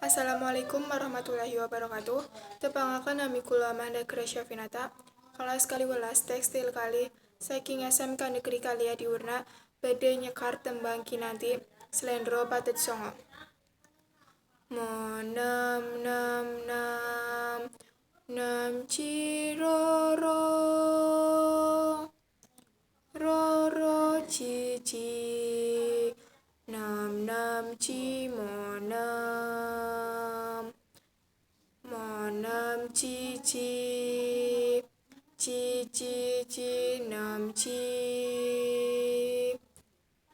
Assalamualaikum warahmatullahi wabarakatuh. Tepangaken nami kula Amanda Gracia Finata. Kelas kali welas tekstil kali saking SMK Negeri Kalia Diurna badhe nyekar tembang kinanti Slendro Patet Songo. Monam nam nam nam ciroro roro cici nam nam cimonam monam cici cici cinam ci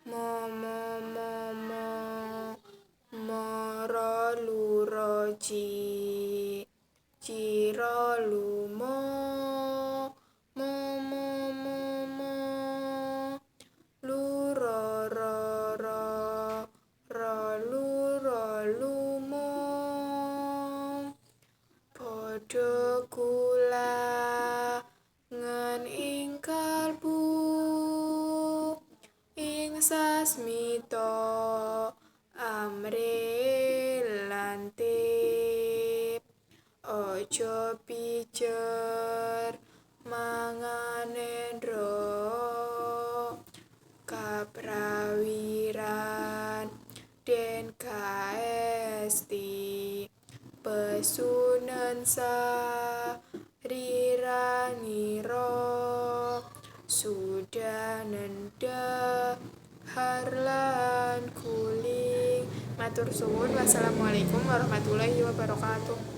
momo momo moro luro ciro lumo momo momo luro ro luro lumo padha kula ngen ing kalbu ing sasmita amrilantip ojo pijer manganendro kaprawiran den kaesti pesunan riraniro sudah nenda harlan kuling. Matur suwun. Wassalamualaikum warahmatullahi wabarakatuh.